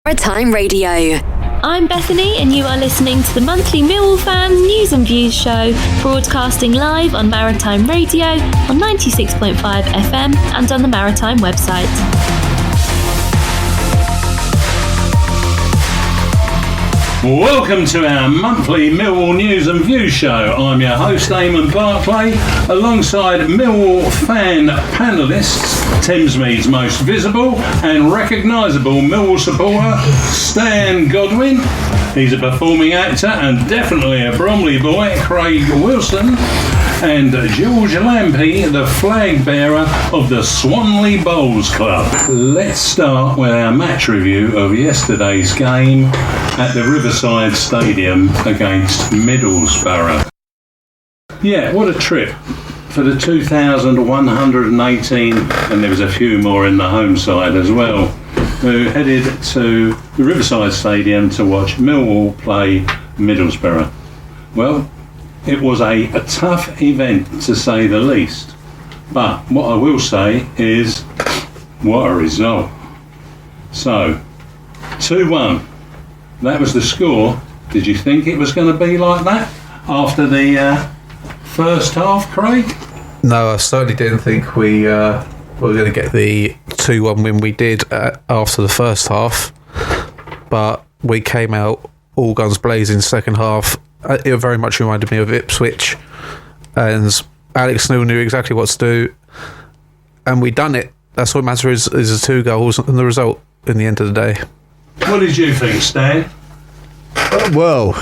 Maritime Radio. I'm Bethany and you are listening to the monthly Millwall Fans News and Views show, broadcasting live on Maritime Radio on 96.5 FM and on the Maritime website. Welcome to our monthly Millwall News and Views show. I'm your host, Eamonn Barclay, alongside Millwall fan panellists, Thamesmead's most visible and recognisable Millwall supporter, Stan Godwin. He's a performing actor and definitely a Bromley boy, Craig Wilson. And George Lampey, the flag bearer of the Swanley Bowls Club. Let's start with our match review of yesterday's game at the Riverside Stadium against Middlesbrough. Yeah, what a trip for the 2,118, and there was a few more in the home side as well, who headed to the Riverside Stadium to watch Millwall play Middlesbrough. Well, it was a tough event, to say the least. But what I will say is, what a result. So, 2-1. That was the score. Did you think it was going to be like that after the first half, Craig? No, I certainly didn't think we were going to get the 2-1 win we did after the first half. But we came out all guns blazing second half. It very much reminded me of Ipswich, and Alex Neil knew exactly what to do, and we done it. That's what matters, is the 2 goals and the result in the end of the day. What did you think, Stan? Well,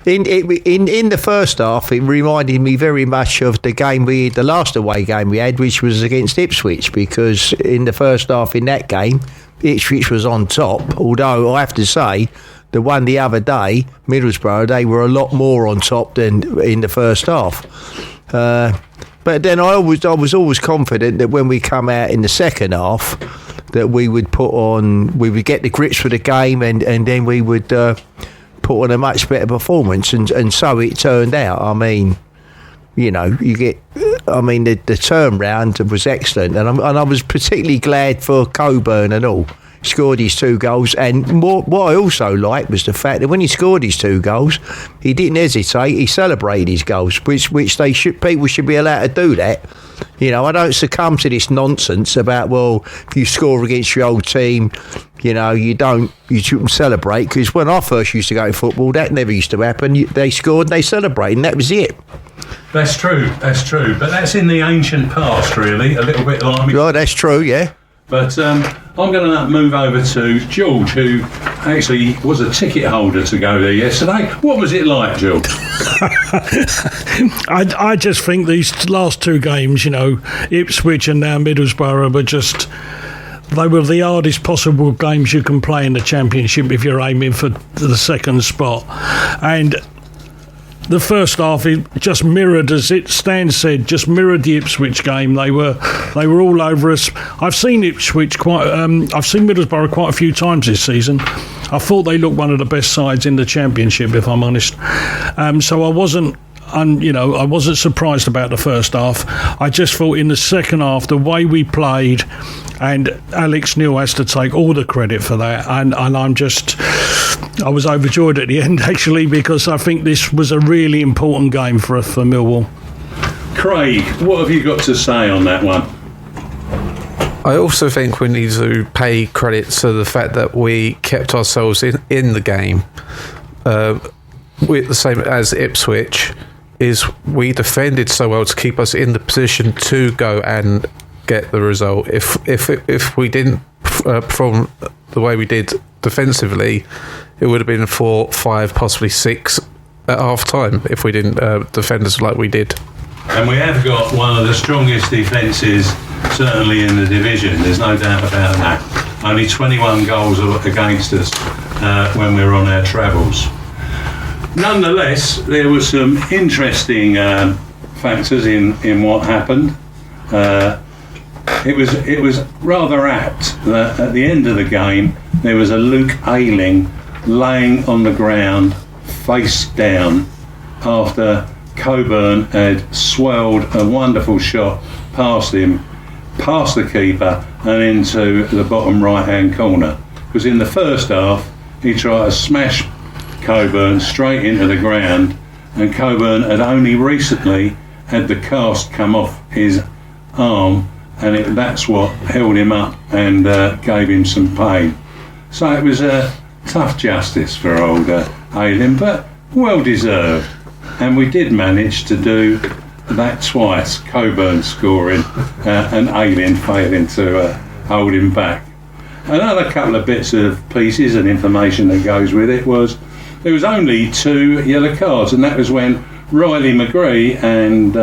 in the first half, it reminded me very much of the last away game we had, which was against Ipswich, because in the first half in that game, Ipswich was on top, although I have to say, the one the other day, Middlesbrough, they were a lot more on top than in the first half. But then I was always confident that when we come out in the second half, that we would get the grips for the game, and then we would put on a much better performance, and so it turned out. I mean, you know, the turnaround was excellent, and I was particularly glad for Coburn and all. Scored his 2 goals, and what I also liked was the fact that when he scored his 2 goals, he didn't hesitate. He celebrated his goals, which people should be allowed to do that. You know, I don't succumb to this nonsense about, well, if you score against your old team, you know, you shouldn't celebrate, because when I first used to go to football, that never used to happen. They scored and they celebrated, and that was it. That's true, but that's in the ancient past, really, a little bit like me. Right, that's true, yeah. But I'm going to move over to George, who actually was a ticket holder to go there yesterday. What was it like, George? I just think these last 2 games, you know, Ipswich and now Middlesbrough, they were the hardest possible games you can play in the Championship if you're aiming for the second spot. And the first half, it just mirrored, as Stan said, just mirrored the Ipswich game. They were all over us. I've seen Middlesbrough quite a few times this season. I thought they looked one of the best sides in the Championship, if I'm honest. So I wasn't surprised about the first half. I just thought in the second half, the way we played, and Alex Neil has to take all the credit for that, and I was overjoyed at the end, actually, because I think this was a really important game for Millwall. Craig, what have you got to say on that one? I also think we need to pay credit to the fact that we kept ourselves in the game. We're the same as Ipswich, is we defended so well to keep us in the position to go and get the result. If we didn't perform the way we did defensively, it would have been 4, 5, possibly 6 at half time if we didn't defend us like we did. And we have got one of the strongest defences, certainly in the division. There's no doubt about that. Only 21 goals against us when we were on our travels. Nonetheless, there were some interesting factors in what happened. It was rather apt that at the end of the game there was a Luke Ayling laying on the ground face down after Coburn had swelled a wonderful shot past him, past the keeper and into the bottom right hand corner. because in the first half he tried to smash Coburn straight into the ground, and Coburn had only recently had the cast come off his arm, and that's what held him up and gave him some pain. So it was a tough justice for old Ayling, but well deserved. And we did manage to do that twice, Coburn scoring and Ayling failing to hold him back. Another couple of bits of pieces and information that goes with it was there was only 2 yellow cards, and that was when Riley McGree and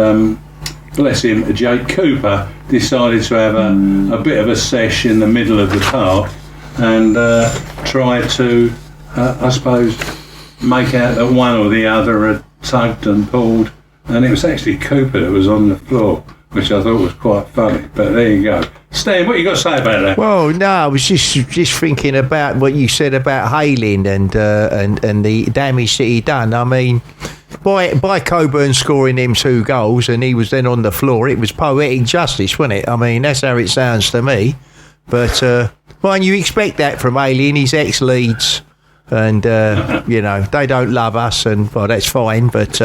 bless him, Jake Cooper decided to have a bit of a sesh in the middle of the park and tried to, I suppose, make out that one or the other had tugged and pulled, and it was actually Cooper that was on the floor, which I thought was quite funny. But there you go. Stan, what you got to say about that? Well, no, I was just thinking about what you said about Ayling and the damage that he done. I mean, by Coburn scoring them 2 goals and he was then on the floor, it was poetic justice, wasn't it? I mean, that's how it sounds to me. But well, you expect that from Ayling. He's ex-Leeds, and you know, they don't love us, and well, that's fine. But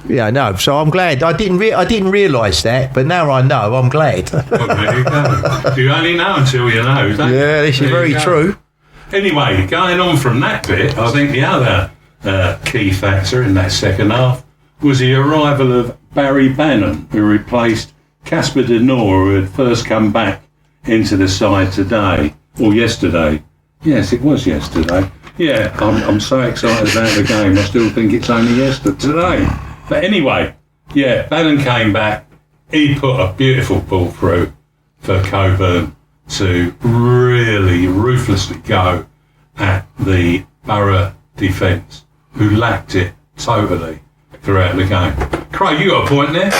yeah, no. So I'm glad. I didn't realise that, but now I know. I'm glad. Well, there you go. You only know until you know. Don't Yeah, this is very true. Anyway, going on from that bit, I think the other key factor in that second half was the arrival of Barry Bannon, who replaced Casper De Noor, who had first come back into the side today, or yesterday. Yes, it was yesterday. Yeah, I'm so excited about the game, I still think it's only yesterday. But anyway, yeah, Bannon came back. He put a beautiful ball through for Coburn to really ruthlessly go at the Borough defence, who lacked it totally throughout the game. Craig, you got a point there?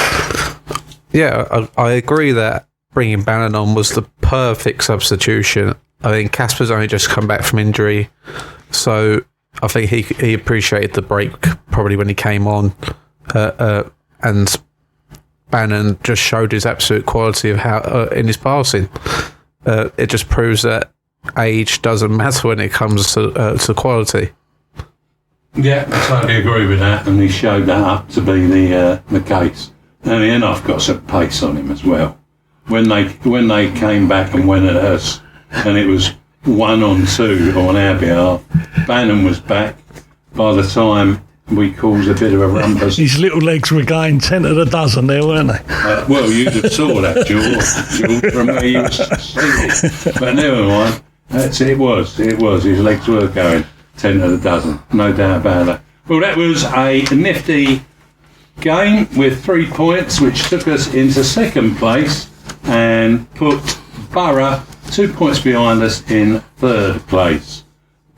Yeah, I agree that bringing Bannon on was the perfect substitution. I think Casper's only just come back from injury, so I think he appreciated the break probably when he came on, and Bannon just showed his absolute quality of how in his passing. It just proves that age doesn't matter when it comes to quality. Yeah, I totally agree with that, and he showed that up to be the case. And Enough got some pace on him as well. When they came back and went at us, and it was 1-on-2 on our behalf, Bannon was back by the time we caused a bit of a rumpus. His little legs were going 10 to the dozen there, weren't they? Well, you'd have saw that, George, from where you were seated. But never mind. It was. His legs were going 10 to the dozen, no doubt about that. Well, that was a nifty game with 3 points, which took us into second place and put Borough 2 points behind us in third place.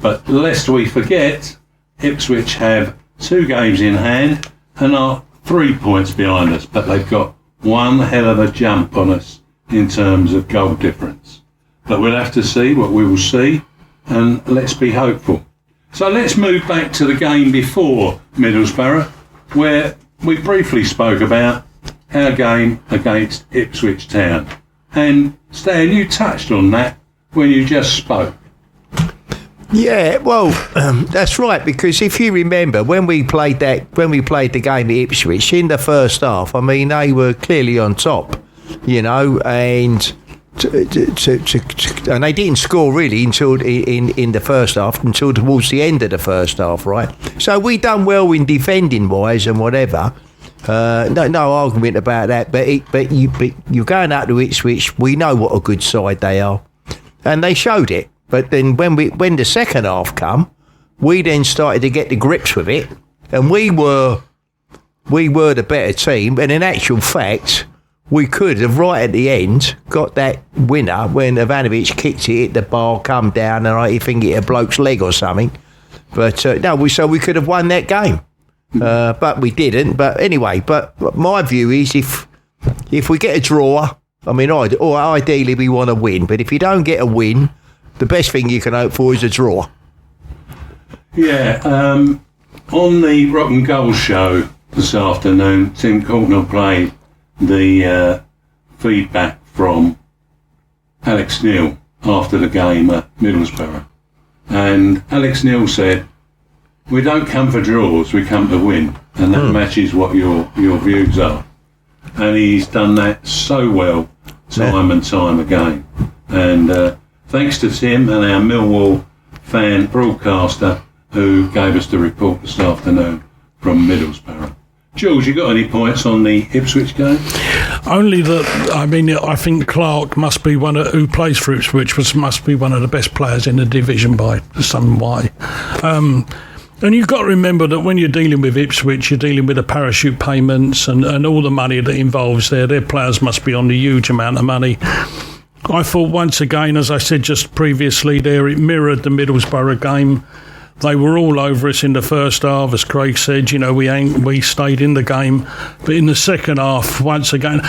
But lest we forget, Ipswich have 2 games in hand and are 3 points behind us, but they've got one hell of a jump on us in terms of goal difference. But we'll have to see what we will see, and let's be hopeful. So let's move back to the game before Middlesbrough, where we briefly spoke about our game against Ipswich Town. And Stan, you touched on that when you just spoke. Yeah, well, that's right, because if you remember when we played the game at Ipswich in the first half, I mean, they were clearly on top, you know, and and they didn't score really until in the first half, until towards the end of the first half, right? So we done well in defending wise and whatever. No argument about that. But you're going out to Ipswich. We know what a good side they are, and they showed it. But then when the second half come, we then started to get the grips with it, and we were the better team. And in actual fact, we could have right at the end got that winner when Ivanovic kicked it, hit the bar, come down, and I think it hit a bloke's leg or something. But so we could have won that game, but we didn't. But anyway, but my view is if we get a draw, I mean, or ideally we want to win. But if you don't get a win, the best thing you can hope for is a draw. Yeah, on the Rock and Gold show this afternoon, Tim Courtnall played the feedback from Alex Neil after the game at Middlesbrough. And Alex Neil said, "We don't come for draws, we come to win." And that matches what your views are. And he's done that so well, time and time again. And thanks to Tim and our Millwall fan broadcaster who gave us the report this afternoon from Middlesbrough. Jules, you got any points on the Ipswich game? Only that, I think Clark must be who plays for Ipswich, must be one of the best players in the division by some way. And you've got to remember that when you're dealing with Ipswich, you're dealing with the parachute payments and all the money that involves there. Their players must be on a huge amount of money. I thought once again, as I said just previously there, it mirrored the Middlesbrough game. They were all over us in the first half, as Craig said. We stayed in the game, but in the second half, once again,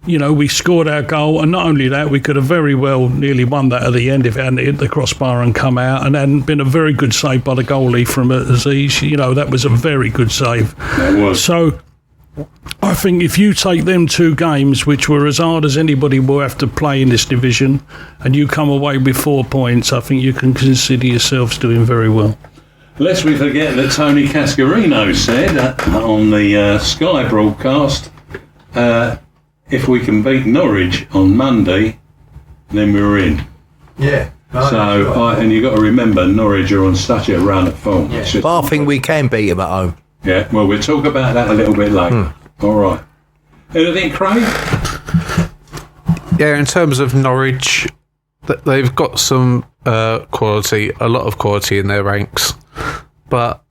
we scored our goal, and not only that, we could have very well nearly won that at the end if it hadn't hit the crossbar and come out, and hadn't been a very good save by the goalie from Aziz. That was a very good save. That was. So I think if you take them two games, which were as hard as anybody will have to play in this division, and you come away with 4 points, I think you can consider yourselves doing very well. Lest we forget that Tony Cascarino said on the Sky broadcast, if we can beat Norwich on Monday, then we're in. Yeah. And you've got to remember, Norwich are on such a run of form. Yeah. But I think we can beat them at home. Yeah, well, we'll talk about that a little bit later. All right. Anything, Craig? Yeah, in terms of Norwich, they've got some quality, a lot of quality in their ranks. But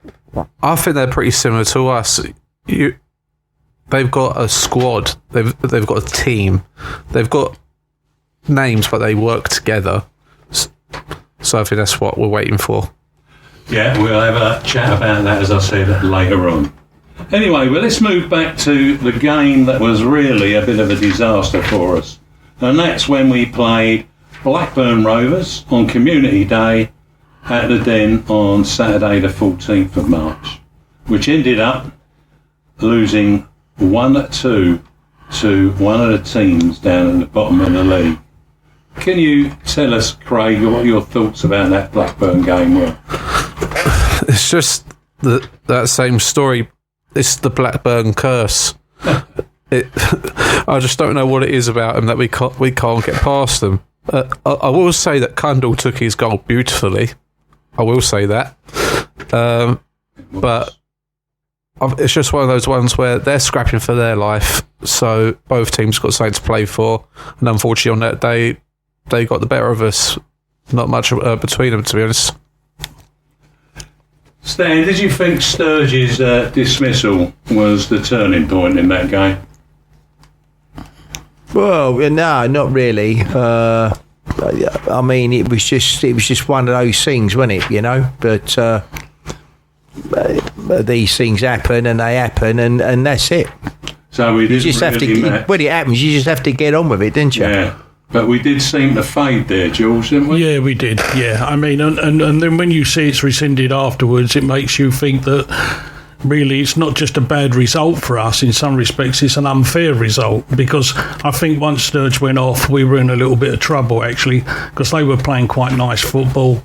I think they're pretty similar to us. They've got a squad. They've got a team. They've got names, but they work together. So I think that's what we're waiting for. Yeah, we'll have a chat about that, as I said, later on. Anyway, well, let's move back to the game that was really a bit of a disaster for us. And that's when we played Blackburn Rovers on Community Day at the Den on Saturday the 14th of March, which ended up losing 1-2 to one of the teams down at the bottom of the league. Can you tell us, Craig, what your thoughts about that Blackburn game were? It's just that same story. It's the Blackburn curse. I just don't know what it is about them that we can't get past them. I will say that Kundal took his goal beautifully. I will say that. But it's just one of those ones where they're scrapping for their life, so both teams got something to play for, and unfortunately on that day they got the better of us. Not much between them, to be honest. Stan, did you think Sturge's dismissal was the turning point in that game? Well, no, not really. It was just one of those things, wasn't it? But these things happen, and they happen, and that's it. So we didn't when it happens, you just have to get on with it, didn't you? Yeah. But we did seem to fade there, Jules, didn't we? Yeah, we did. Yeah, and then when you see it's rescinded afterwards, it makes you think that really it's not just a bad result for us. In some respects, it's an unfair result, because I think once Sturge went off, we were in a little bit of trouble, actually, because they were playing quite nice football.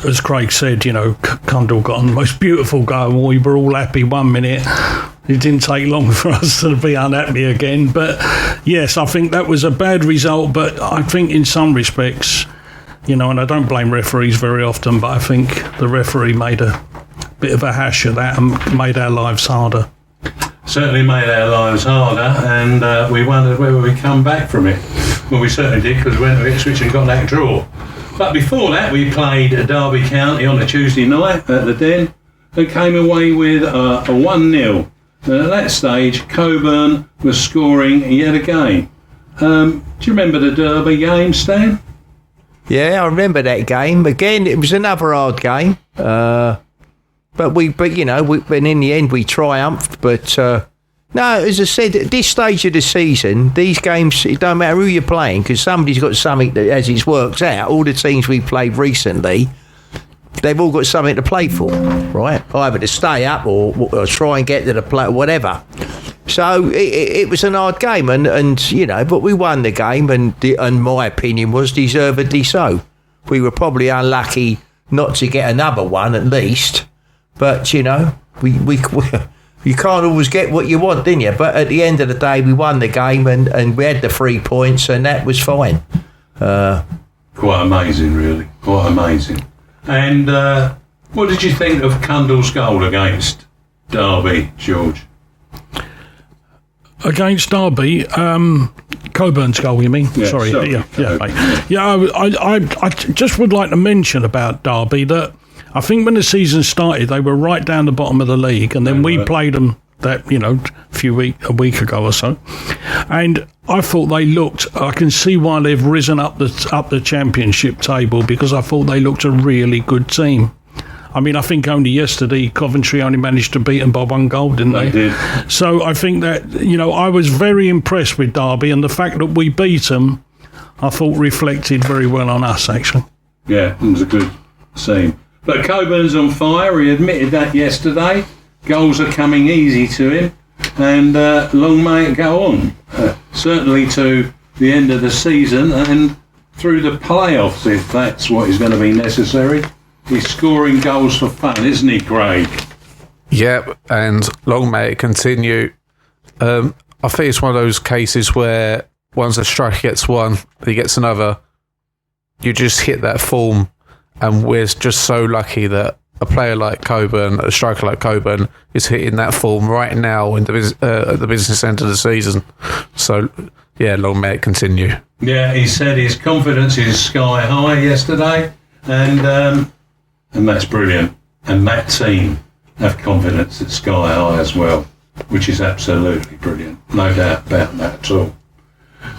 As Craig said, Kundal got on the most beautiful goal, and we were all happy 1 minute. It didn't take long for us to be unhappy again. But yes, I think that was a bad result. But I think in some respects, and I don't blame referees very often, but I think the referee made a bit of a hash of that and made our lives harder. Certainly made our lives harder, and we wondered whether we'd come back from it. Well, we certainly did, because we went to Ipswich and got that draw. But before that, we played Derby County on a Tuesday night at the Den and came away with a 1-0. And at that stage, Coburn was scoring yet again. Do you remember the Derby game, Stan? Yeah, I remember that game. Again, it was another hard game. But in the end, we triumphed. But no, as I said, at this stage of the season, these games, it don't matter who you're playing, because somebody's got something that, as it's worked out, all the teams we played recently, they've all got something to play for, right? Either to stay up or try and get to the play, whatever. So it was an hard game, and you know, but we won the game, and my opinion was deservedly so. We were probably unlucky not to get another one at least, but you know, we you can't always get what you want, didn't you? But at the end of the day, we won the game, and we had the 3 points, and that was fine. Quite amazing, really. Quite amazing. And what did you think of Cundall's goal against Derby, George? Against Derby, Coburn's goal, you mean? Yeah, sorry. sorry. I just would like to mention about Derby that I think when the season started, they were right down the bottom of the league, and then we played them a week ago or so, and I thought they looked. I can see why they've risen up the championship table, because I thought they looked a really good team. I mean, I think only yesterday Coventry only managed to beat them by 1 goal, didn't they? They did. So I think that, you know, I was very impressed with Derby, and the fact that we beat them, I thought reflected very well on us, actually. Yeah, it was a good scene. But Coburn's on fire. He admitted that yesterday. Goals are coming easy to him, and long may it go on. Certainly to the end of the season and through the playoffs, if that's what is going to be necessary. He's scoring goals for fun, isn't he, Craig? Yep, and long may it continue. I think it's one of those cases where once a striker gets one, he gets another. You just hit that form, and we're just so lucky that a player like Coburn, a striker like Coburn, is hitting that form right now in at the business end of the season. So, yeah, long may it continue. Yeah, he said his confidence is sky high yesterday, and that's brilliant. And that team have confidence at sky high as well, which is absolutely brilliant. No doubt about that at all.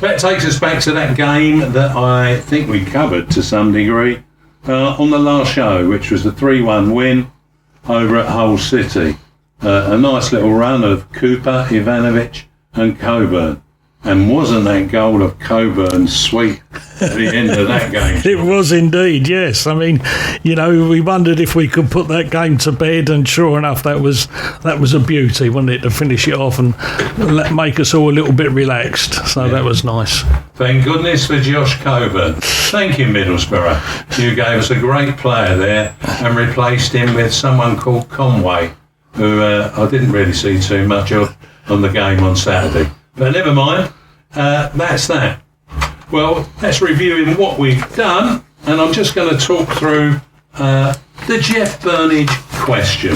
That takes us back to that game that I think we covered to some degree on the last show, which was the 3-1 win over at Hull City. A nice little run of Cooper, Ivanovic and Coburn. And wasn't that goal of Coburn sweet at the end of that game? It was indeed, yes. I mean, you know, we wondered if we could put that game to bed, and sure enough, that was a beauty, wasn't it, to finish it off and make us all a little bit relaxed. So that was nice. Thank goodness for Josh Coburn. Thank you, Middlesbrough. You gave us a great player there and replaced him with someone called Conway, who I didn't really see too much of on the game on Saturday. But never mind, that's that. Well, let's review what we've done, and I'm just going to talk through the Jeff Burnage question.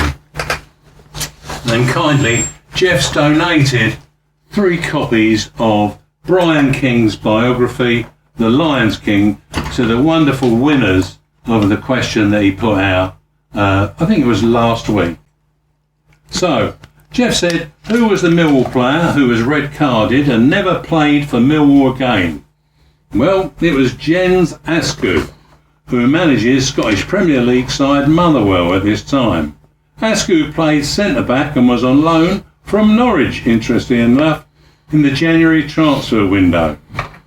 And kindly, Jeff's donated 3 copies of Brian King's biography, The Lions King, to the wonderful winners of the question that he put out, I think it was last week. So, Jeff said, who was the Millwall player who was red-carded and never played for Millwall again? Well, it was Jens Askew, who manages Scottish Premier League side Motherwell at this time. Askew played centre-back and was on loan from Norwich, interestingly enough, in the January transfer window,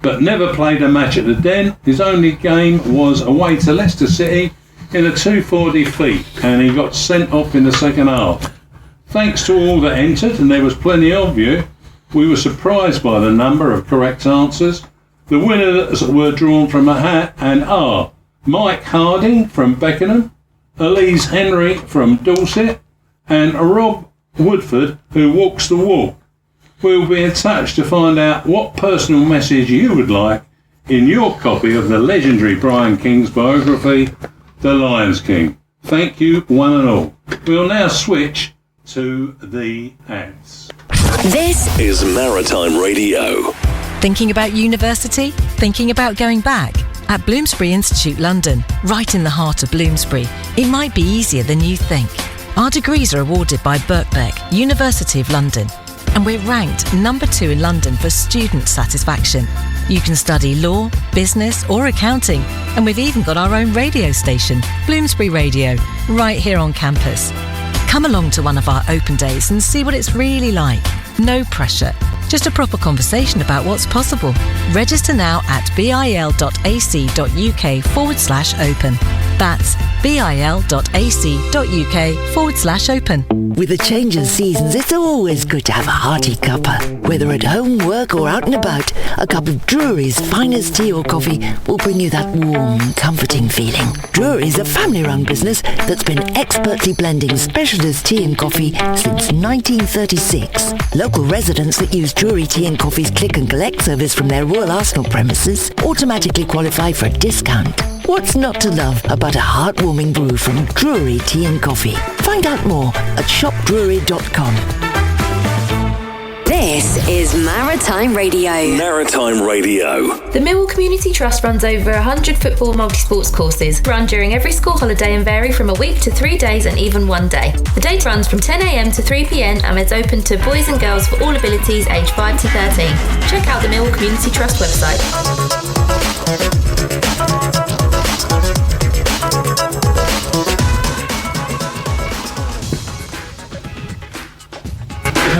but never played a match at the Den. His only game was away to Leicester City in a 2-4 defeat, and he got sent off in the second half. Thanks to all that entered, and there was plenty of you, we were surprised by the number of correct answers. The winners were drawn from a hat and are Mike Harding from Beckenham, Elise Henry from Dorset, and Rob Woodford, who walks the walk. We'll be in touch to find out what personal message you would like in your copy of the legendary Brian King's biography, The Lions King. Thank you, one and all. We'll now switch to the ads. This is Maritime Radio. Thinking about university? Thinking about going back? At Bloomsbury Institute London, right in the heart of Bloomsbury, it might be easier than you think. Our degrees are awarded by Birkbeck, University of London, and we're ranked number 2 in London for student satisfaction. You can study law, business or accounting, and we've even got our own radio station, Bloomsbury Radio, right here on campus. Come along to one of our open days and see what it's really like. No pressure, just a proper conversation about what's possible. Register now at bil.ac.uk/open. That's bil.ac.uk/open. With the change of seasons, it's always good to have a hearty cuppa. Whether at home, work or out and about, a cup of Drury's finest tea or coffee will bring you that warm, comforting feeling. Drury's a family-run business that's been expertly blending specialist tea and coffee since 1936. Local residents that use Drury Tea and Coffee's click and collect service from their Royal Arsenal premises automatically qualify for a discount. What's not to love about a heartwarming brew from Drury Tea and Coffee? Find out more at shopdrury.com. This is Maritime Radio. Maritime Radio. The Millwall Community Trust runs over 100 football multi-sports courses, run during every school holiday and vary from a week to 3 days and even 1 day. The day runs from 10 a.m. to 3 p.m. and is open to boys and girls for all abilities aged 5 to 13. Check out the Millwall Community Trust website.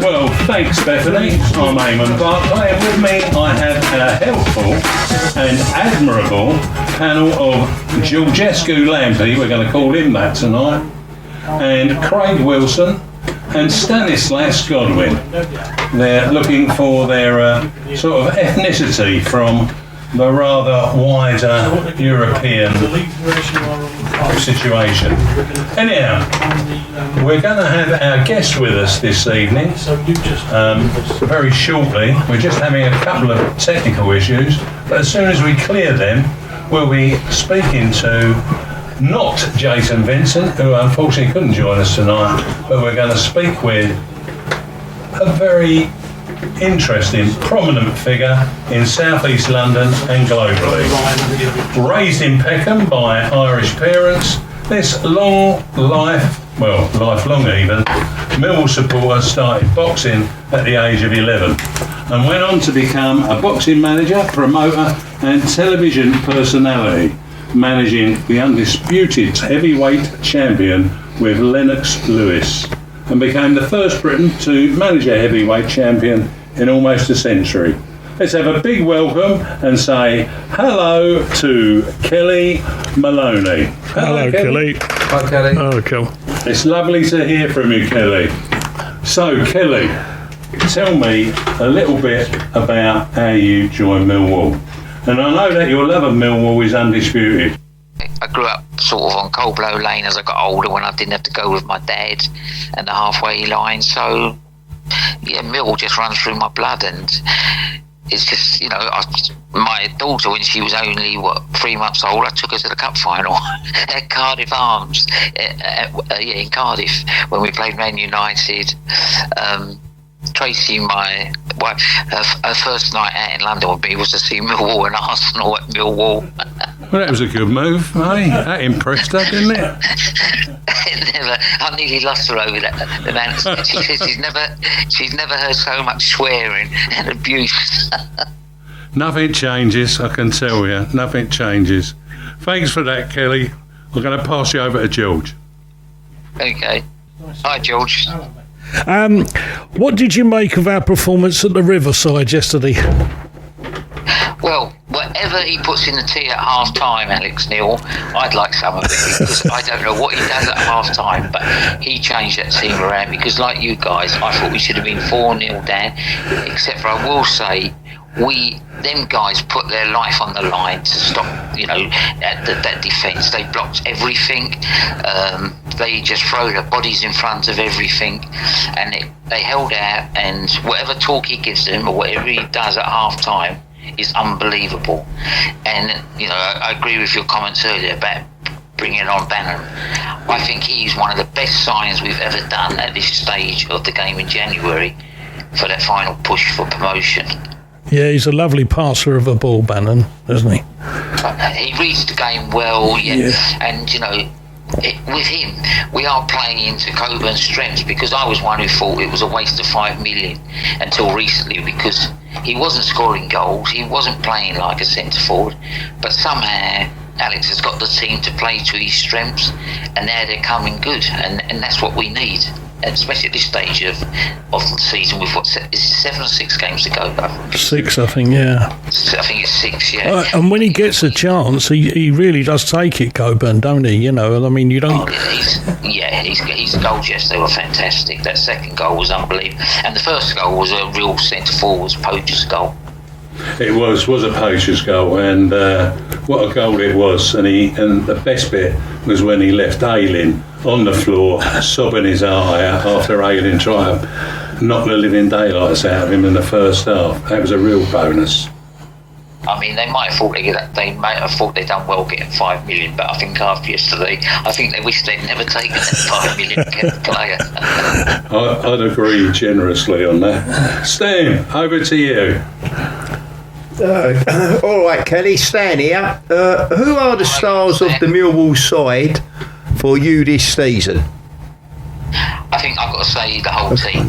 Well, thanks, Bethany. I'm Eamonn Barclay, and with me I have a helpful and admirable panel of Georgescu Lampey, we're going to call him that tonight, and Craig Wilson and Stanislas Godwin. They're looking for their sort of ethnicity from the rather wider European situation. Anyhow, we're going to have our guest with us this evening very shortly. We're just having a couple of technical issues, but as soon as we clear them, we'll be speaking to not Jason Vincent, who unfortunately couldn't join us tonight, but we're going to speak with a very interesting, prominent figure in South East London and globally. Raised in Peckham by Irish parents, this lifelong even, Millwall supporter started boxing at the age of 11 and went on to become a boxing manager, promoter and television personality, managing the undisputed heavyweight champion with Lennox Lewis, and became the first Briton to manage a heavyweight champion in almost a century. Let's have a big welcome and say hello to Kellie Maloney. Hello, Kellie. Hi, Kellie. Oh, cool. It's lovely to hear from you, Kellie. So, Kellie, tell me a little bit about how you joined Millwall. And I know that your love of Millwall is undisputed. I grew up sort of on Coldblow Lane as I got older, when I didn't have to go with my dad and the halfway line. So, yeah, Millwall just runs through my blood, and it's just, you know, my daughter, when she was only 3 months old, I took her to the cup final at Cardiff Arms, in Cardiff, when we played Man United. Tracy, my wife, her first night out in London with me was to see Millwall and Arsenal at Millwall. Well, that was a good move, eh? That impressed her, didn't it? I nearly lost her over that. The man, she says she's never heard so much swearing and abuse. Nothing changes, I can tell you. Nothing changes. Thanks for that, Kellie. I'm going to pass you over to George. Okay. Hi, George. What did you make of our performance at the Riverside yesterday? Well, whatever he puts in the tea at half time, Alex Neil, I'd like some of it, because I don't know what he does at half time, but he changed that team around, because like you guys, I thought we should have been 4-0 down, except for I will say, them guys put their life on the line to stop, that defence. They blocked everything. They just throw their bodies in front of everything, and they held out. And whatever talk he gives them, or whatever he does at half time, is unbelievable. And I agree with your comments earlier about bringing on Bannon. I think he's one of the best signings we've ever done at this stage of the game in January for that final push for promotion. Yeah, he's a lovely passer of a ball, Bannon, isn't he? He reads the game well, yeah. And with him, we are playing into Coburn's strengths, because I was one who thought it was a waste of 5 million until recently, because he wasn't scoring goals, he wasn't playing like a centre forward, but somehow Alex has got the team to play to his strengths, and now they're coming good, and that's what we need. especially at this stage of the season, with is it 7 or 6 games to go? 6, I think, yeah. I think it's 6, yeah. And when he gets a chance, he really does take it, Coburn, don't he? You know, I mean, you don't... His goals yesterday were fantastic. That second goal was unbelievable. And the first goal was a real centre-forward's poacher's goal. It was a poacher's goal, and what a goal it was. And the best bit was when he left Ayling on the floor, sobbing his heart out after Ayling tried to knock the living daylights out of him in the first half. That was a real bonus. I mean, they might have thought they'd done well getting 5 million, but I think after yesterday, I think they wish they'd never taken that 5 million to get the player. I'd agree generously on that. Stan, over to you. All right, Kelly, Stan here. Who are the stars of the Millwall side for you this season? I think I've got to say the whole team.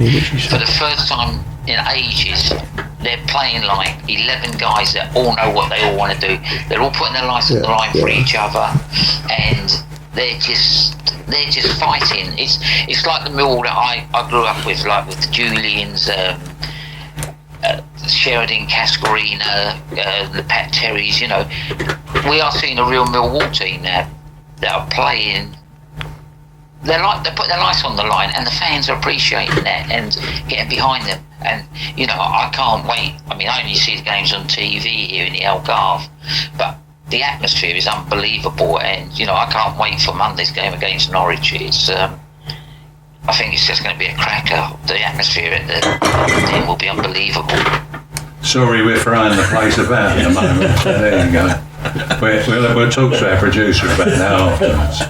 For the first time in ages, they're playing like 11 guys that all know what they all want to do. They're all putting their lives on the line for each other, and they're just fighting. It's like the Millwall that I grew up with, like with the Julians, Sheridan, Cascarina, the Pat Terrys. You know, we are seeing a real Millwall team now that are playing. They're putting their lives on the line, and the fans are appreciating that and getting behind them. And you know, I can't wait. I mean, I only see the games on TV here in the Algarve, but the atmosphere is unbelievable. And you know, I can't wait for Monday's game against Norwich. It's I think it's just going to be a cracker. The atmosphere at the thing will be unbelievable. Sorry, we're throwing the place about at the moment. There you go. We'll talk to our producer about that afterwards.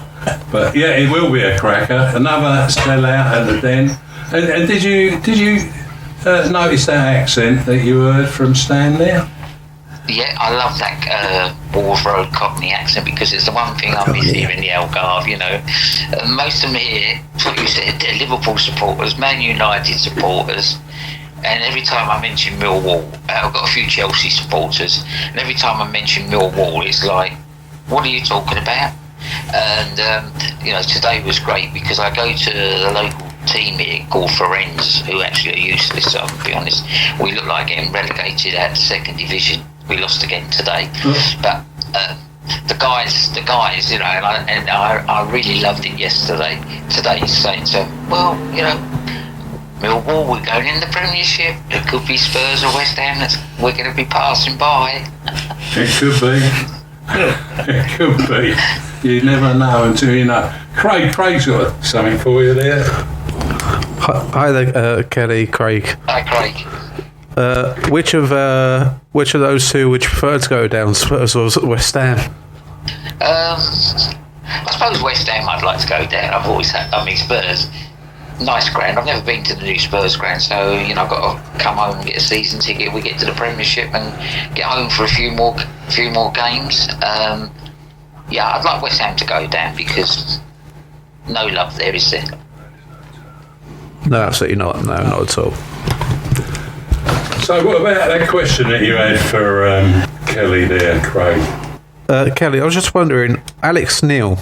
But yeah, it will be a cracker. Another sellout at the Den. And did you notice that accent that you heard from Stan there? Yeah, I love that Wharf Road Cockney accent, because it's the one thing I miss here in the Algarve, you know. Most of them here, what you said, they're Liverpool supporters, Man United supporters, and every time I mention Millwall, I've got a few Chelsea supporters, and every time I mention Millwall, it's like, what are you talking about? And, you know, today was great because I go to the local team here called Firenze, who actually are useless, I'll be honest. We look like getting relegated out to second division. We lost again today. But the guys, you know, and I really loved it yesterday. Today, saying to them, well, you know, Millwall, we're going in the Premiership. It could be Spurs or West Ham that we're going to be passing by. It could be. It could be. You never know until you know. Craig's got something for you there. Hi there, Kelly, Craig. Hi, Craig. Which of those two would you prefer to go down, Spurs or West Ham? I suppose West Ham I'd like to go down. I've always had, I mean, Spurs, nice ground. I've never been to the new Spurs ground, so, you know, I've got to come home and get a season ticket. We get to the Premiership and get home for a few more games. Yeah, I'd like West Ham to go down because no love there, is there? No, absolutely not. No, not at all. So what about that question that you had for Kelly there, Craig? Kelly, I was just wondering, Alex Neil,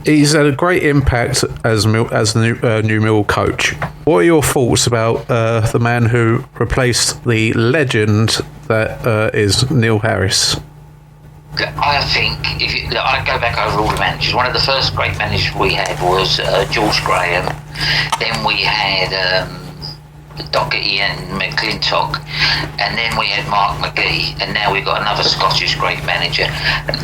he's had a great impact as the new Millwall coach. What are your thoughts about the man who replaced the legend that is Neil Harris? I think, I'd go back over all the managers. One of the first great managers we had was George Graham. Then we had Doherty and McClintock, and then we had Mark McGee, and now we've got another Scottish great manager.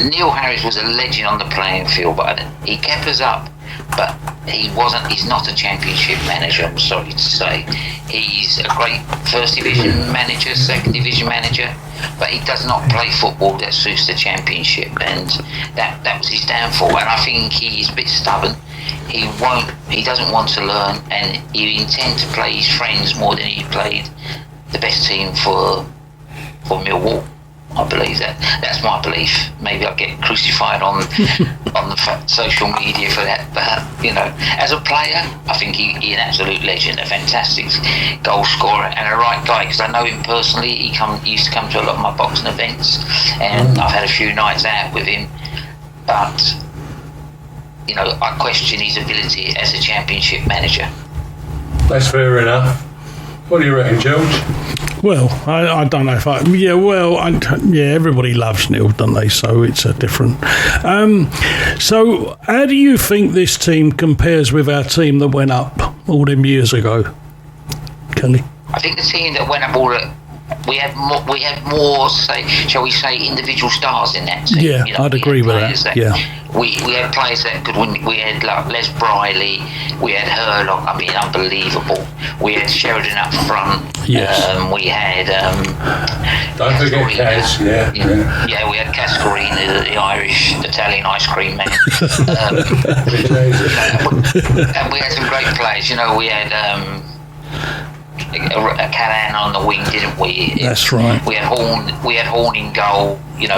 Neil Harris was a legend on the playing field, but he kept us up, but he's not a championship manager, I'm sorry to say. He's a great first division manager, second division manager, but he does not play football that suits the championship, and that was his downfall. And I think he's a bit stubborn. He doesn't want to learn, and he intends to play his friends more than he played the best team for Millwall. I believe that's my belief. Maybe I'll get crucified on the social media for that, but you know, as a player, I think he's an absolute legend, a fantastic goal scorer, and a right guy, because I know him personally. He used to come to a lot of my boxing events, and I've had a few nights out with him. But I question his ability as a Championship manager. That's fair enough. What do you reckon, George? Well, I don't know if everybody loves Neil, don't they? So it's a different. So how do you think this team compares with our team that went up all them years ago, Kelly? I think the team that went up we had more, shall we say, individual stars in that team. Yeah, I'd agree with that. Yeah. We had players that could win. We had Les Briley, we had Hurlock, unbelievable. We had Sheridan up front. Yes. We had... Don't forget Kaz, Yeah, we had Cascarina, the Irish Italian ice cream man. And we had some great players. We had... a Callan on the wing, didn't we? That's right. We had Horn in goal. You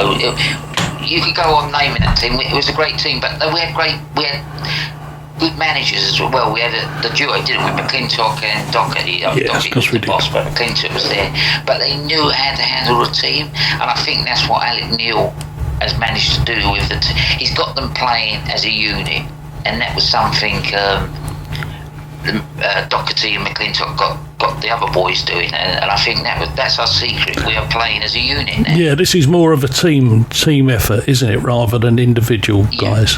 could go on naming that team. It was a great team, but we had good managers as well. We had the duo, didn't we? McClintock and Docherty. Yes, of course we did. Boss, but McClintock was there. But they knew how to handle the team, and I think that's what Alec Neil has managed to do with the team. He's got them playing as a unit, and that was something Docherty and McClintock got the other boys doing, and I think that's our secret. We are playing as a unit now. Yeah, this is more of a team effort, isn't it, rather than individual guys?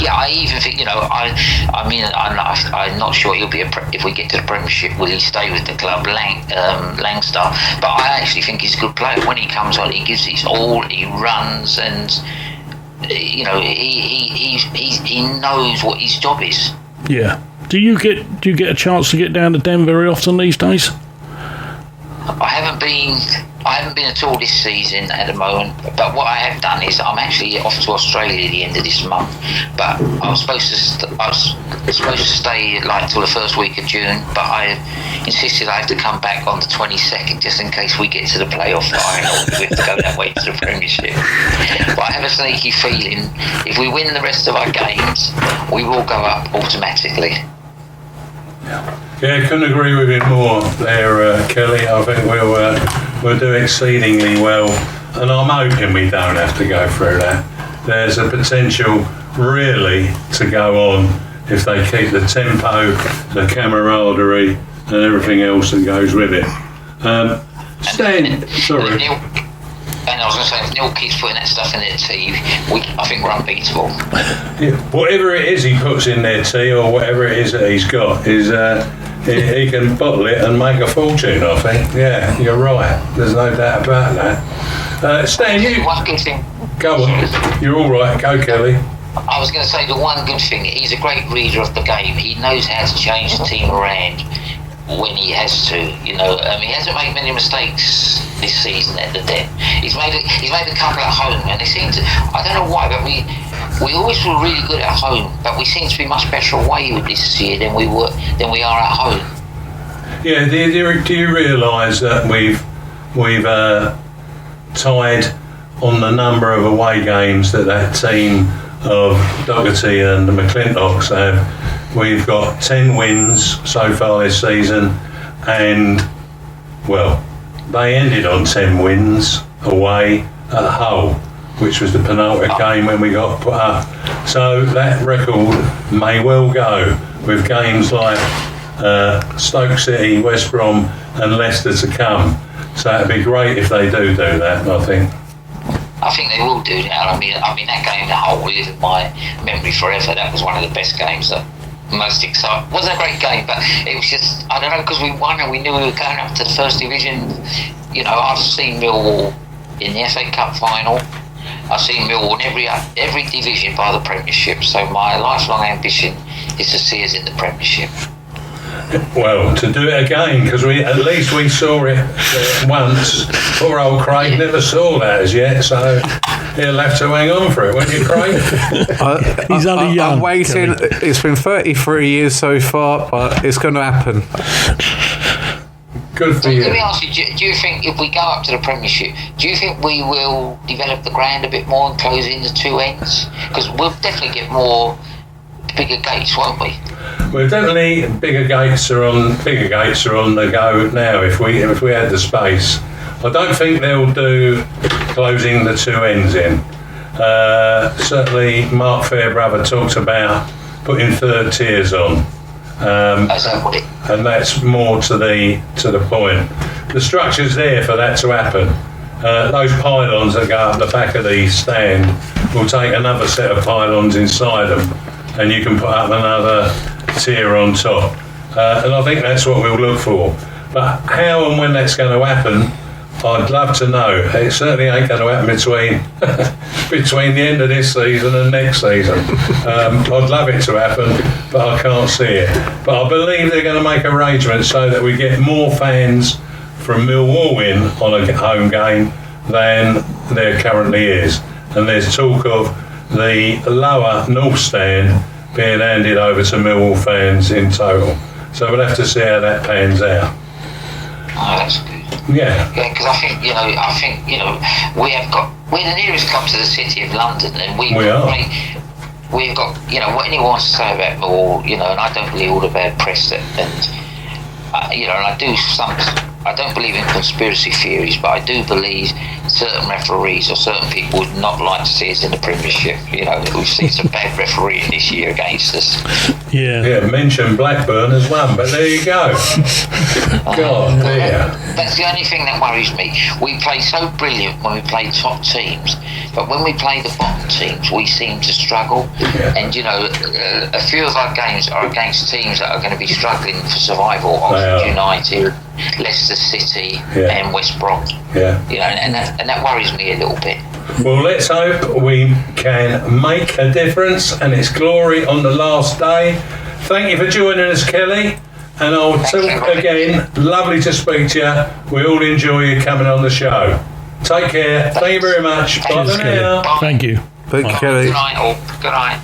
Yeah, I even think I'm not sure he'll be if we get to the Premiership, will he stay with the club, Langstaff? But I actually think he's a good player. When he comes on, he gives his all. He runs, and he knows what his job is. Yeah. Do you get a chance to get down to Denver very often these days? I haven't been at all this season at the moment, but what I have done is I'm actually off to Australia at the end of this month. But I was supposed to stay till the first week of June, but I insisted I have to come back on the 22nd just in case we get to the playoff final. We have to go that way to the Premiership. But I have a sneaky feeling if we win the rest of our games, we will go up automatically. Yeah, couldn't agree with you more there, Kelly. I think we'll do exceedingly well, and I'm hoping we don't have to go through that. There's a potential really to go on if they keep the tempo, the camaraderie, and everything else that goes with it. Sorry. And I was going to say, if Neil keeps putting that stuff in their tea, I think we're unbeatable. Yeah, whatever it is he puts in their tea, or whatever it is that he's got, is he can bottle it and make a fortune, I think. Yeah, you're right. There's no doubt about that. Stan, one good thing. Go on. You're all right. Go, Kelly. I was going to say the one good thing, he's a great reader of the game. He knows how to change the team around when he has to, he hasn't made many mistakes this season at the Den. He's made a couple at home, and they seem to. I don't know why, but we always were really good at home, but we seem to be much better away with this year than we are at home. Yeah, do you realise that we've tied on the number of away games that team of Docherty and the McClintocks have? We've got 10 wins so far this season, and they ended on 10 wins away at Hull, which was the penultimate game when we got put up. So that record may well go with games like Stoke City, West Brom and Leicester to come. So it'd be great if they do that, I think. I think they will do that. I mean that game at Hull will live in my memory forever. That was one of the best games that most exciting. It wasn't a great game, but it was just, I don't know, because we won and we knew we were going up to the first division. I've seen Millwall in the FA Cup final. I've seen Millwall in every division by the Premiership. So my lifelong ambition is to see us in the Premiership. Well, to do it again, because at least we saw it once. Poor old Craig never saw that as yet, so he'll have to hang on for it, won't you, Craig? He's only young. I'm waiting. It's been 33 years so far, but it's going to happen. Good for you. Let me ask you, do you think if we go up to the Premiership, do you think we will develop the ground a bit more and close in the two ends? Because we'll definitely get bigger gates, won't we? Well, definitely bigger gates are on the go now. If we had the space, I don't think they'll do closing the two ends in. Certainly Mark Fairbrother talked about putting third tiers on. And that's more to the point. The structure's there for that to happen. Those pylons that go up the back of the stand will take another set of pylons inside them, and you can put up another tier on top. And I think that's what we'll look for. But how and when that's going to happen, I'd love to know. It certainly ain't going to happen between the end of this season and next season. I'd love it to happen, but I can't see it. But I believe they're going to make arrangements so that we get more fans from Millwall in on a home game than there currently is. And there's talk of the lower North stand being handed over to Millwall fans in total. So we'll have to see how that pans out. Oh, that's good. Yeah, because I think we're the nearest club to the city of London, and we've got what anyone wants to say about Millwall, and I don't believe all the bad press that, and I don't believe in conspiracy theories, but I do believe certain referees or certain people would not like to see us in the Premiership. We've seen some bad refereeing this year against us. Yeah, mention Blackburn as one, but there you go. God, that's the only thing that worries me. We play so brilliant when we play top teams, but when we play the bottom teams, we seem to struggle. Yeah. And a few of our games are against teams that are going to be struggling for survival. Oxford United, Leicester City, and West Brom. Yeah. And that worries me a little bit. Well, let's hope we can make a difference, and it's glory on the last day. Thank you for joining us, Kelly. And I'll talk again. Lovely to speak to you. We all enjoy you coming on the show. Take care. Thank you very much. Bye for now. Bye. Thank you. Thank you, Kelly. Good night, all. Good night.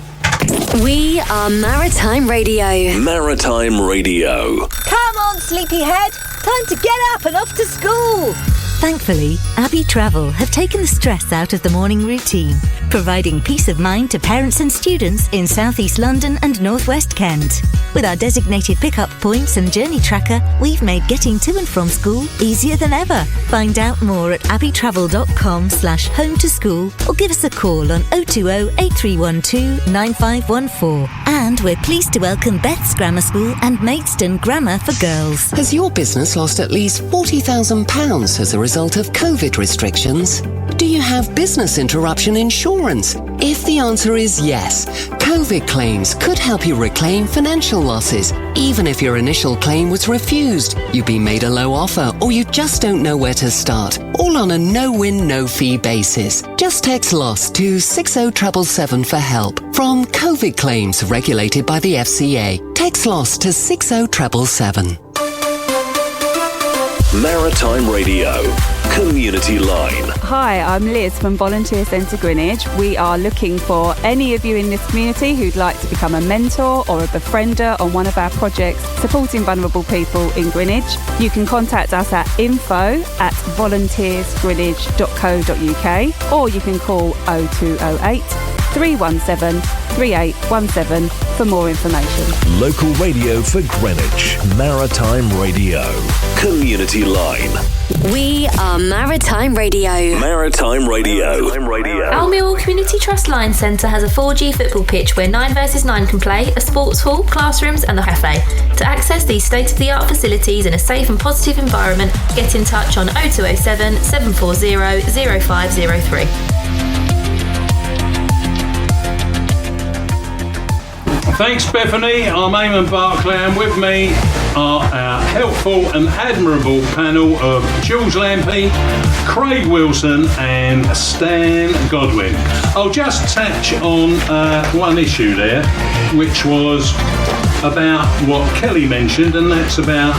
We are Maritime Radio. Maritime Radio. Come on, sleepyhead. Time to get up and off to school. Thankfully, Abbey Travel have taken the stress out of the morning routine, providing peace of mind to parents and students in South East London and North West Kent. With our designated pickup points and journey tracker, we've made getting to and from school easier than ever. Find out more at abbeytravel.com/home to school or give us a call on 020 8312 9514. And we're pleased to welcome Beth's Grammar School and Maidstone Grammar for Girls. Has your business lost at least £40,000 as a result of COVID restrictions? Do you have business interruption insurance? If the answer is yes, COVID claims could help you reclaim financial losses, even if your initial claim was refused, you've been made a low offer, or you just don't know where to start, all on a no-win, no-fee basis. Just text LOSS to 60777 for help. From COVID claims regulated by the FCA, text LOSS to 60777. Maritime Radio, Community Line. Hi, I'm Liz from Volunteer Centre Greenwich. We are looking for any of you in this community who'd like to become a mentor or a befriender on one of our projects supporting vulnerable people in Greenwich. You can contact us at info@volunteersgreenwich.co.uk or you can call 0208 317 3817 for more information. Local radio for Greenwich. Maritime Radio. Community Line. We are Maritime Radio. Maritime Radio. Our Millwall Community Trust Line Centre has a 4G football pitch where 9 versus 9 can play, a sports hall, classrooms and the cafe. To access these state-of-the-art facilities in a safe and positive environment, get in touch on 0207 740 0503. Thanks, Bethany. I'm Eamonn Barclay, and with me are our helpful and admirable panel of Jules Lampey, Craig Wilson and Stan Godwin. I'll just touch on one issue there, which was about what Kelly mentioned, and that's about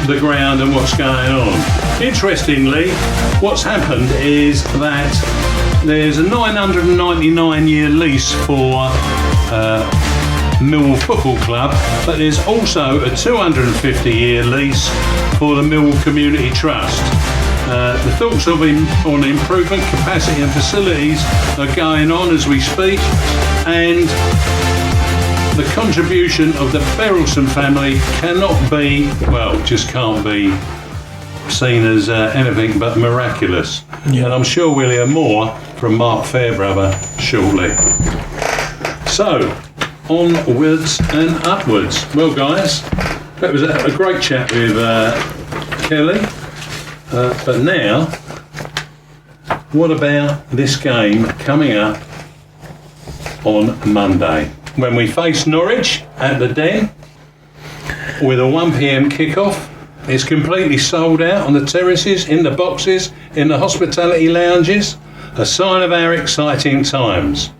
the ground and what's going on. Interestingly, what's happened is that there's a 999-year lease for Millwall Football Club, but there's also a 250-year lease for the Millwall Community Trust. The thoughts on improvement, capacity and facilities are going on as we speak, and the contribution of the Berylson family just can't be seen as anything but miraculous. Yeah. And I'm sure we'll hear more from Mark Fairbrother shortly. So, onwards and upwards. Well, guys, that was a great chat with Kelly. But now, what about this game coming up on Monday, when we face Norwich at the Den with a 1 p.m. kickoff? It's completely sold out on the terraces, in the boxes, in the hospitality lounges. A sign of our exciting times.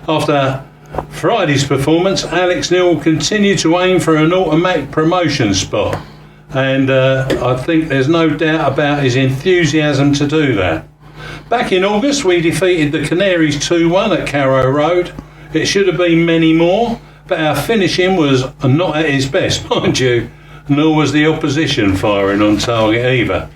After Friday's performance, Alex Neil will continue to aim for an automatic promotion spot, and I think there's no doubt about his enthusiasm to do that. Back in August, we defeated the Canaries 2-1 at Carrow Road. It should have been many more, but our finishing was not at its best, mind you, nor was the opposition firing on target either.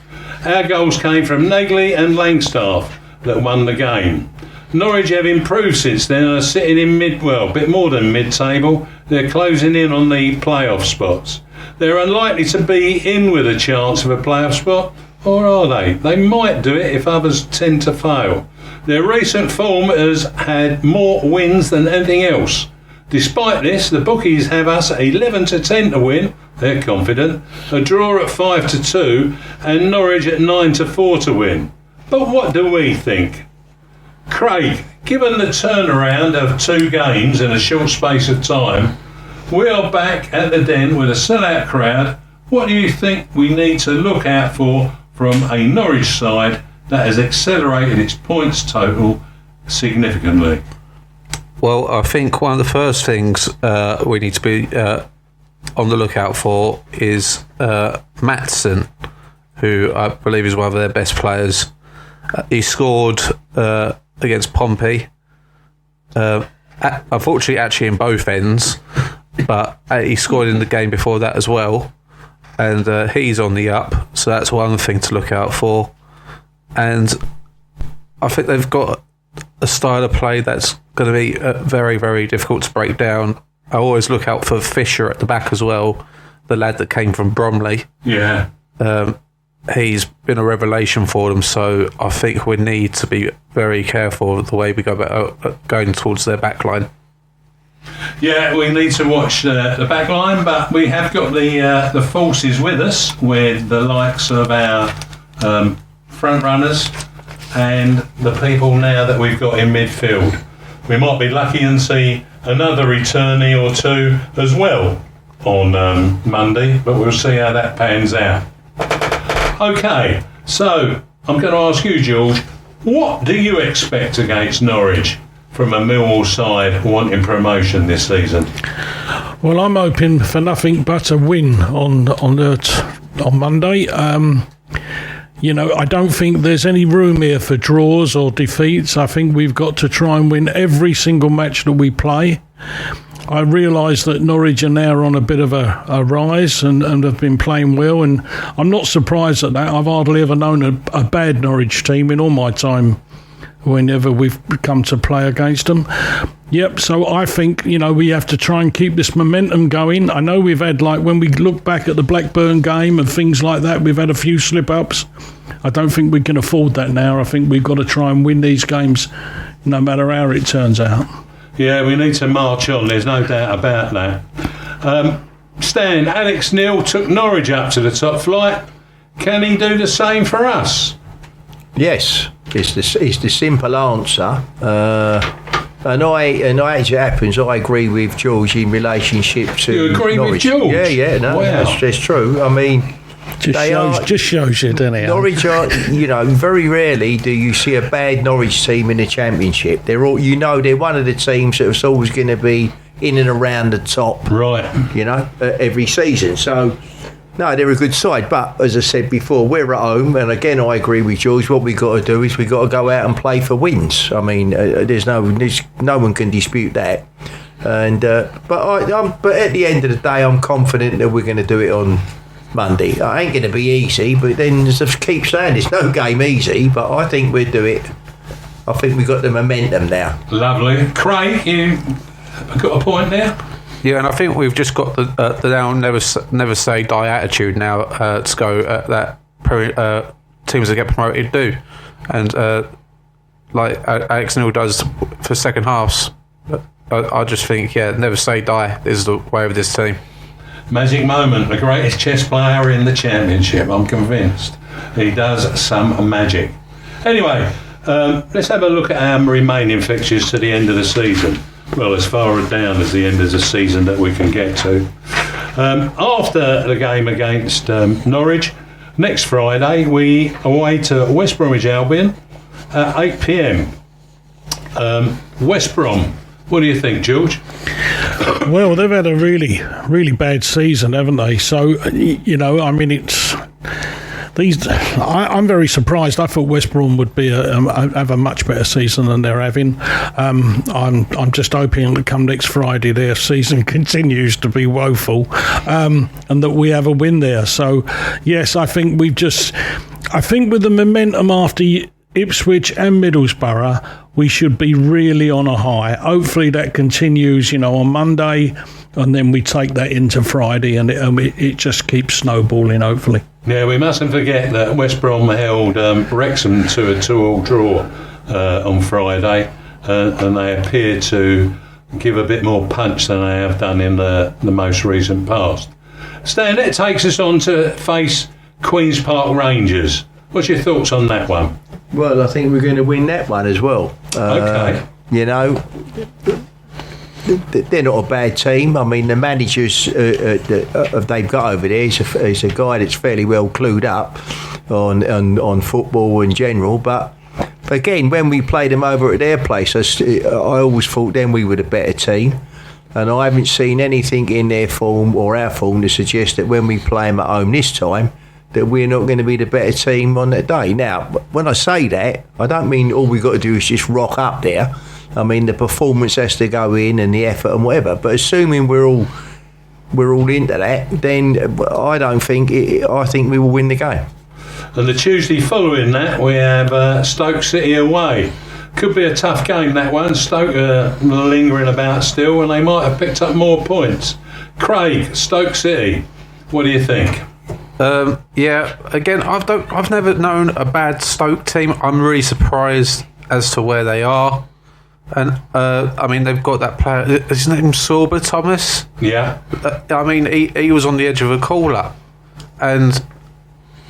Our goals came from Nagley and Langstaff that won the game. Norwich have improved since then and are sitting in a bit more than mid-table. They're closing in on the playoff spots. They're unlikely to be in with a chance of a playoff spot, or are they? They might do it if others tend to fail. Their recent form has had more wins than anything else. Despite this, the bookies have us at 11-10 to win. They're confident. A draw at 5-2 and Norwich at 9-4 to win. But what do we think? Craig, given the turnaround of 2 games in a short space of time, we are back at the Den with a sellout crowd. What do you think we need to look out for from a Norwich side that has accelerated its points total significantly? Well, I think one of the first things we need to be on the lookout for is Maatsen, who I believe is one of their best players. He scored against Pompey, unfortunately actually in both ends, but he scored in the game before that as well, and he's on the up, so that's one thing to look out for. And I think they've got a style of play that's going to be very, very difficult to break down. I always look out for Fisher at the back as well, the lad that came from Bromley. Yeah. He's been a revelation for them, so I think we need to be very careful of the way we go about going towards their back line. Yeah, we need to watch the back line, but we have got the forces with us, with the likes of our front runners and the people now that we've got in midfield. We might be lucky and see another returnee or two as well on Monday, but we'll see how that pans out. Okay, so I'm going to ask you, George, what do you expect against Norwich from a Millwall side wanting promotion this season? Well, I'm hoping for nothing but a win on Monday. I don't think there's any room here for draws or defeats. I think we've got to try and win every single match that we play. I realise that Norwich are now on a bit of a rise and have been playing well, and I'm not surprised at that. I've hardly ever known a bad Norwich team in all my time whenever we've come to play against them. Yep, so I think, we have to try and keep this momentum going. I know we've had, when we look back at the Blackburn game and things like that, we've had a few slip-ups. I don't think we can afford that now. I think we've got to try and win these games no matter how it turns out. Yeah, we need to march on, there's no doubt about that. Stan, Alex Neil took Norwich up to the top flight. Can he do the same for us? Yes, it's the simple answer. And as it happens, I agree with George in relationship to You agree Norwich. with George? Yeah, no, wow. that's true. I mean, just shows you, doesn't it? Norwich are, very rarely do you see a bad Norwich team in the Championship. They're all, they're one of the teams that's always going to be in and around the top, right? Every season. So, no, they're a good side. But as I said before, we're at home, and again, I agree with George. What we've got to do is we've got to go out and play for wins. I mean, there's no one can dispute that. And but at the end of the day, I'm confident that we're going to do it on Monday. It ain't going to be easy, but then just keep saying there's no game easy. But I think we'll do it. I think we've got the momentum now. Lovely, Craig. You got a point there. Yeah, and I think we've just got the now never say die attitude now to go that teams that get promoted do, and like Alex Neil does for second halves. I just think, never say die is the way of this team. Magic moment, the greatest chess player in the championship, I'm convinced. He does some magic. Anyway, let's have a look at our remaining fixtures to the end of the season. Well, as far down as the end of the season that we can get to. After the game against Norwich, next Friday we away to West Bromwich Albion at 8 p.m. West Brom, what do you think, George? Well, they've had a really, really bad season, haven't they? So, I'm very surprised. I thought West Brom would be have a much better season than they're having. I'm just hoping that come next Friday their season continues to be woeful, and that we have a win there. So, yes, I think with the momentum after Ipswich and Middlesbrough, we should be really on a high. Hopefully that continues, on Monday, and then we take that into Friday, and it just keeps snowballing, hopefully. Yeah, we mustn't forget that West Brom held Wrexham to a 2-2 draw on Friday, and they appear to give a bit more punch than they have done in the most recent past. Stan, that takes us on to face Queen's Park Rangers. What's your thoughts on that one? Well, I think we're going to win that one as well. Okay. They're not a bad team. I mean, the managers they've got over there is a guy that's fairly well clued up on football in general. But again, when we played them over at their place, I always thought then we were the better team. And I haven't seen anything in their form or our form to suggest that when we play them at home this time, that we're not going to be the better team on that day. Now, when I say that, I don't mean all we've got to do is just rock up there. I mean, the performance has to go in and the effort and whatever. But assuming we're all into that, then I think we will win the game. And the Tuesday following that, we have Stoke City away. Could be a tough game, that one. Stoke are lingering about still, and they might have picked up more points. Craig, Stoke City, what do you think? Again, I've never known a bad Stoke team. I'm really surprised as to where they are. And they've got that player. Is his name Sorba Thomas? Yeah. He was on the edge of a call-up, and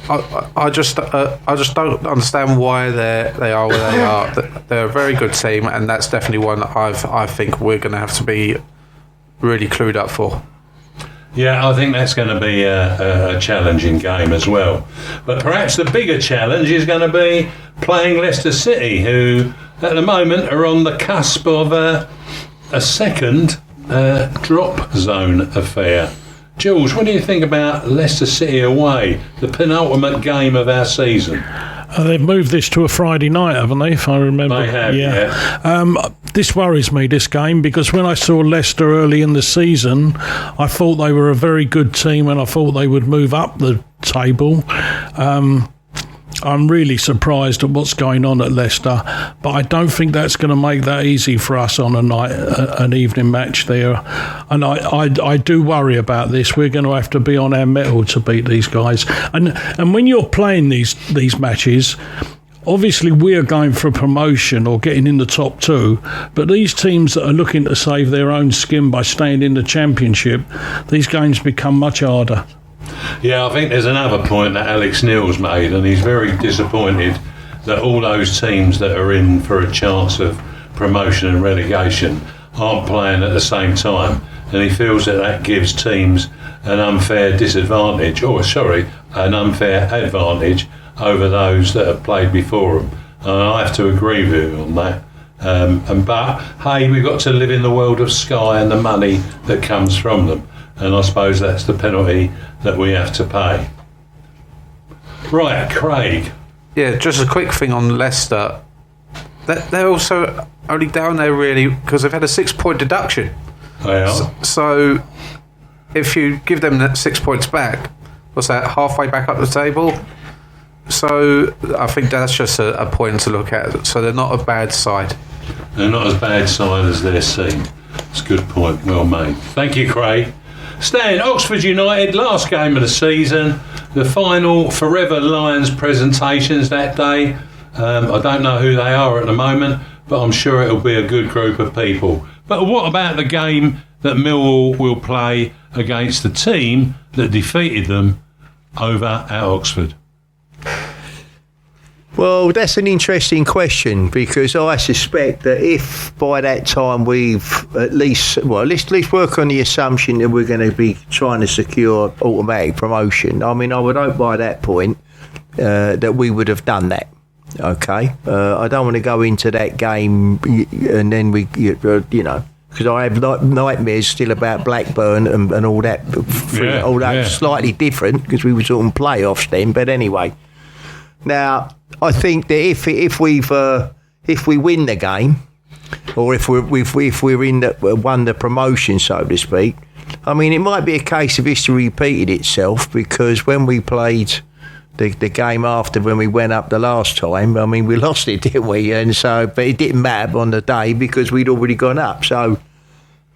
I just don't understand why they are where they are. They're a very good team, and that's definitely one that I think we're going to have to be really clued up for. Yeah, I think that's going to be a challenging game as well. But perhaps the bigger challenge is going to be playing Leicester City, who at the moment are on the cusp of a second drop zone affair. Jules, what do you think about Leicester City away, the penultimate game of our season? They've moved this to a Friday night, haven't they, if I remember? They have, yeah. This worries me, this game, because when I saw Leicester early in the season, I thought they were a very good team and I thought they would move up the table. I'm really surprised at what's going on at Leicester, but I don't think that's going to make that easy for us on an evening match there. And I do worry about this. We're going to have to be on our mettle to beat these guys. And when you're playing these matches, obviously we're going for promotion or getting in the top two, but these teams that are looking to save their own skin by staying in the Championship, these games become much harder. Yeah, I think there's another point that Alex Neil's made, and he's very disappointed that all those teams that are in for a chance of promotion and relegation aren't playing at the same time, and he feels that gives teams an unfair advantage over those that have played before them. And I have to agree with him on that. But hey, we've got to live in the world of Sky and the money that comes from them. And I suppose that's the penalty that we have to pay. Right, Craig. Yeah, just a quick thing on Leicester. They're also only down there really because they've had a 6-point deduction. They are. So if you give them that 6 points back, what's that, halfway back up the table? So I think that's just a point to look at. So they're not a bad side. They're not as bad side as they're seen. It's a good point, well made. Thank you, Craig. Stan, Oxford United, last game of the season, the final Forever Lions presentations that day. I don't know who they are at the moment, but I'm sure it'll be a good group of people. But what about the game that Millwall will play against the team that defeated them over at Oxford? Well, that's an interesting question, because I suspect that if by that time we've at least work on the assumption that we're going to be trying to secure automatic promotion. I mean, I would hope by that point that we would have done that. Okay, I don't want to go into that game and then because I have nightmares still about Blackburn and all that. Slightly different because we were talking playoffs then. But anyway, now I think that if we win the game, or if we're won the promotion, so to speak, I mean, it might be a case of history repeated itself, because when we played the game after, when we went up the last time, I mean, we lost it, didn't we? And so, but it didn't matter on the day because we'd already gone up. So,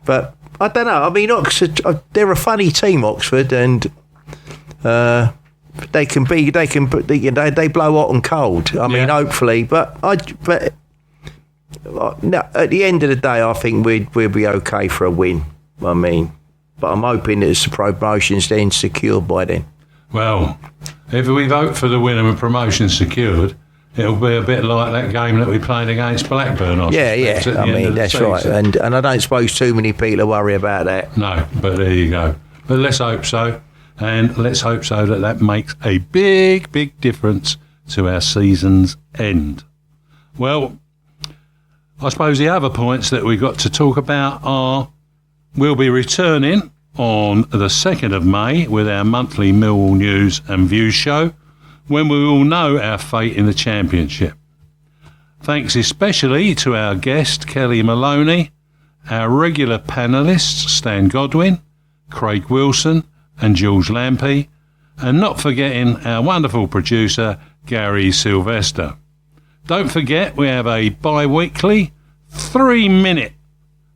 but I don't know. I mean, Oxford, they're a funny team, Oxford, and they blow hot and cold. I mean, hopefully, but no, at the end of the day, I think we'll be okay for a win. I mean, but I'm hoping that the promotion's then secured by then. Well, if we vote for the win and promotion secured, it'll be a bit like that game that we played against Blackburn. I mean, that's right. And I don't suppose too many people worry about that. No, but there you go. But let's hope so. And let's hope so that makes a big, big difference to our season's end. Well, I suppose the other points that we've got to talk about are we'll be returning on the 2nd of May with our monthly Millwall News and Views show, when we will know our fate in the Championship. Thanks especially to our guest, Kellie Maloney, our regular panellists, Stan Godwin, Craig Wilson and George Lampey, and not forgetting our wonderful producer, Gary Sylvester. Don't forget, we have a bi-weekly 3-minute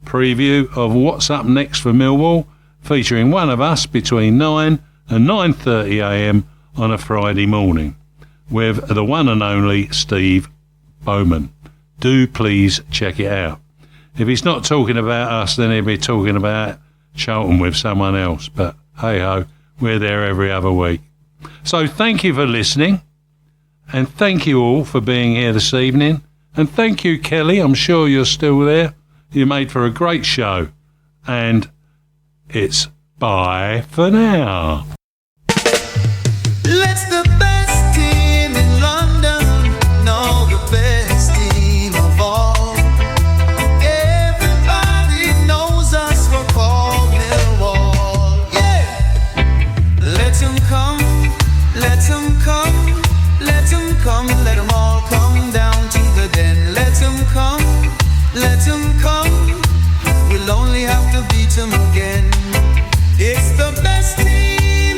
preview of what's up next for Millwall, featuring one of us between 9 and 9:30am on a Friday morning, with the one and only Steve Bowman. Do please check it out. If he's not talking about us, then he'll be talking about Charlton with someone else, but hey-ho, we're there every other week. So thank you for listening, and thank you all for being here this evening, and thank you, Kellie, I'm sure you're still there. You made for a great show, and it's bye for now. Let's the best team in London, no, the best team of all. Everybody knows us, we're called Millwall. Yeah! Let them come, let them come, let them come, let them all come down to the den. Let them come, let them come, we'll only have to beat them again. It's the best team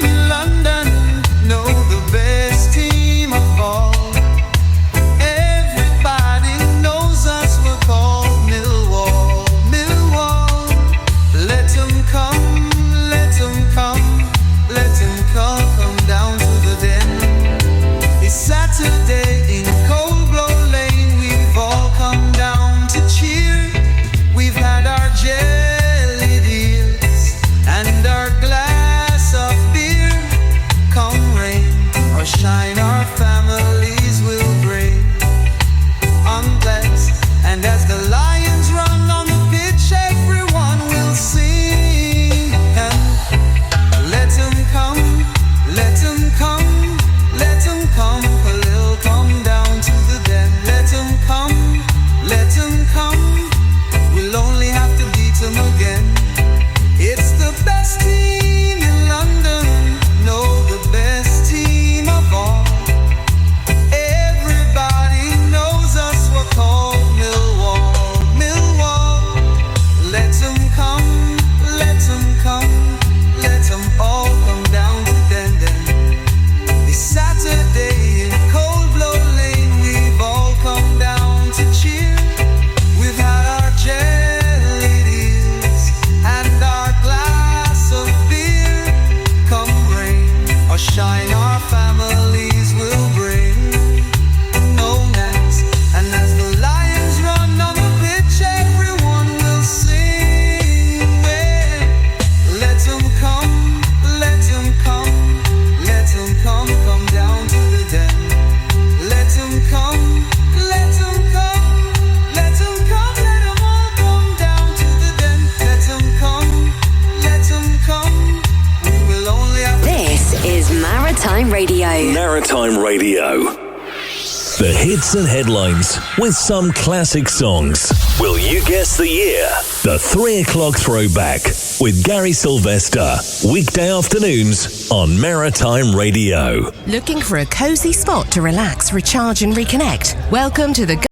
Maritime Radio. The hits and headlines with some classic songs. Will you guess the year? The 3 o'clock throwback with Gary Sylvester. Weekday afternoons on Maritime Radio. Looking for a cosy spot to relax, recharge and reconnect? Welcome to the